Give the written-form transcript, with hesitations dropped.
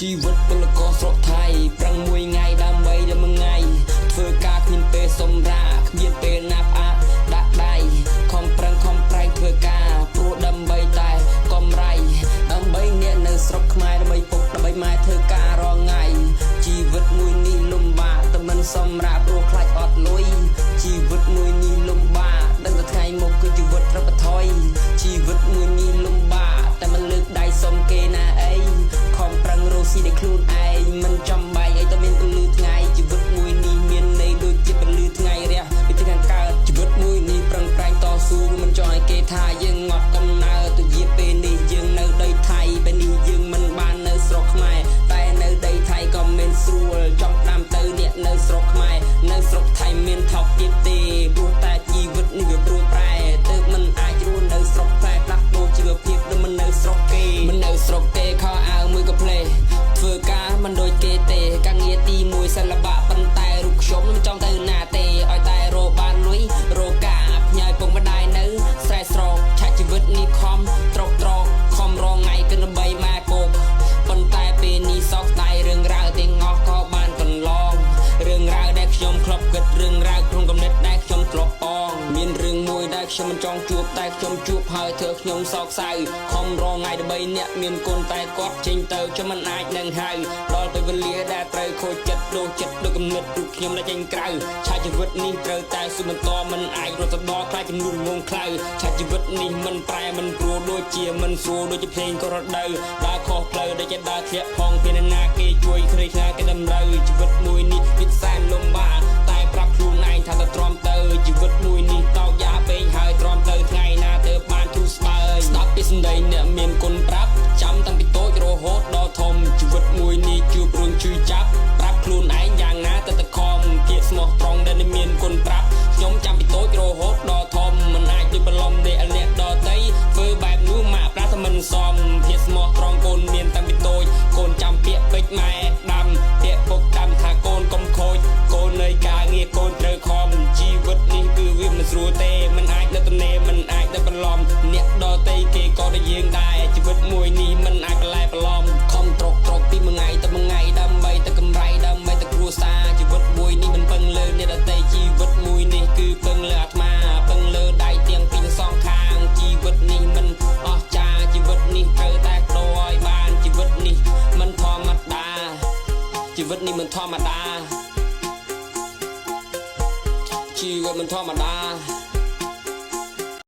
ชีวิตពលករស្រុកថៃប្រឹងមួយថ្ងៃដើម្បីដល់មួយថ្ងៃធ្វើការគ្មានពេលសម្រាកគ្មានពេលណាផ្អាកដាក់ដៃខំប្រឹងខំប្រែងធ្វើការព្រោះដើម្បីតែកំរៃដើម្បីអ្នកនៅស្រុកខ្មែរដើម្បីពុកដើម្បីម៉ែធ្វើការរងថ្ងៃជីវិតមួយនេះលំបាកតែមិនសម្រាកព្រោះខ្លាចអត់លុយជីវិតមួយនេះលំបាកដឹងតែថ្ងៃមុខគឺជីវិតរឹបថយជីវិតមួយនេះលំបាកតែមិនលើកដៃសុំគេណាអីខំប្រឹងរស់ស៊ីដោយខ្លួនឯងមិនចាំបាច់អីតែមានពលឺថ្ងៃជីវិតមួយនេះមានន័យដូចជាពលឺថ្ងៃរះពីថ្ងៃខាងកើតជីវិតមួយនេះប្រឹងប្រែងតស៊ូមិនចង់ឲ្យគេថាយើងងត់កំណើទៅយាពេលនេះយើងនៅដីថៃពេលនេះយើងមិនបាននៅស្រុកខ្មែរតែនៅដីថៃក៏មិនស្រួលចង់តាមទៅអ្នកនៅស្រុកខ្មែរនៅស្រុកថៃមានថោកទៀតទេព្រោះតែជីវិតនេះវាព្រួយប្រែទើបមិនអាចរស់នៅស្រុកថៃផ្លាស់ប្ដូរជីវភាពដូចមិននៅស្រុកគេមិននៅស្រុកគេខោអាវមួយក៏ផ្លេធ្វើការមិនដូចគេទេការងារទី1សិល្បៈប៉ុន្តែរូបខ្ញុំមិនចង់ទៅណាទេឲ្យតែរកបានលុយរកការផ្ញើពុកម្ដាយនៅស្រែស្រកឆាច់ជីវិតនេះខំត្រកខំរងថ្ងៃគិនដើម្បីម៉ែពុកប៉ុន្តែពេលនេះសោកស្ដាយរឿងរ៉ាវទាំងអស់ក៏បានកន្លងរឿងរ៉ាវដែលខ្ញុំធ្លាប់គិតរឿងរ៉ាវក្នុងកំណត់ដែលខ្ញុំធ្លាប់បងមានរឿងមួយដែលខ្ញុំមិនចង់ជួបតែខ្ញុំជួបហើយធ្វើខ្ញុំសោកសៅខំរងថ្ងៃដើម្បីអ្នកមានគុណតែគាត់ចេញទៅខ្ញុំមិនអាចនឹងហៅដល់ពេលវេលាដែលត្រូវខូចចិត្តដូចកំណត់រូបខ្ញុំដែលចេញក្រៅឆាជីវិតនេះត្រូវតែស៊ូបន្តមិនអាចរត់ទៅដល់ខ្លាចចំនួនងងខ្លៅឆាជីវិតនេះមិនប្រែមិនព្រោះដូចជាមិនស្រួលដូចជាភ្លេងក៏រដូវដើរខុសផ្លូវដូចជាដើរធ្លាក់ផងពេលណាគេជួយគ្រាខ្លាគេតម្រូវជីវិតមួយនេះវាសែនលំបាកតែប្រាប់ខ្លួនឯងថាទៅទ្រាំទៅជីវិតមួយនេះតោកយ៉ាពេកហើយទ្រាំទៅថ្ងៃណាទៅបានធូរស្បើយស្ដាប់ពីសម្ដីអ្នកមានគុណប្រាប់ចាំតាំងពីតូចរហូតដល់ធំជីវិតមួយនេះជួបរឿងជួយចាប់ប្រាប់ខ្លួនឯងយ៉ាងណាទៅខំពាក្យស្មោះត្រង់ដែលមានគុណប្រាប់ខ្ញុំចាំពីតូចរហូតដល់ធំមិនអាចដូចប្រឡំទេអ្នកដតីធ្វើបែបនោះម៉ាក់ប្រាថាមិនសមភាពស្មោះត្រង់កូនមានតាំងពីតូចកូនចាំពាក្យពេចម៉ែដាំពាក្យពុកដាំថាកូនកុំខូចកូននៅការងារកូនត្រូវខំជីវិតនេះគឺវាមិនស្រួលទេមិនអាចនៅទំនេរមិនអាចនៅប្រឡំអ្នកដតីគេក៏ដូចយើងដែរជីវិតមួយនេះមិនអាចបន្លែប្រឡំខំត្រកពីមួយថ្ងៃទៅមួយថ្ងៃដើម្បីទៅកម្រៃដើម្បីទៅគ្រួសារជីវិតមួយនេះមិនពឹងលើអ្នកដតីជីវិតមួយនេះគឺពឹងលើអាត្មាពឹងលើដៃទាំងពីរសងខាងជីវិតនេះមិនអស្ចារ្យជីវិតនេះត្រូវតែបដូរឲ្យបានជីវិតនេះមិនធម្មតាជីវិតនេះមិនធម្មតាជីវិតមិនធម្មតា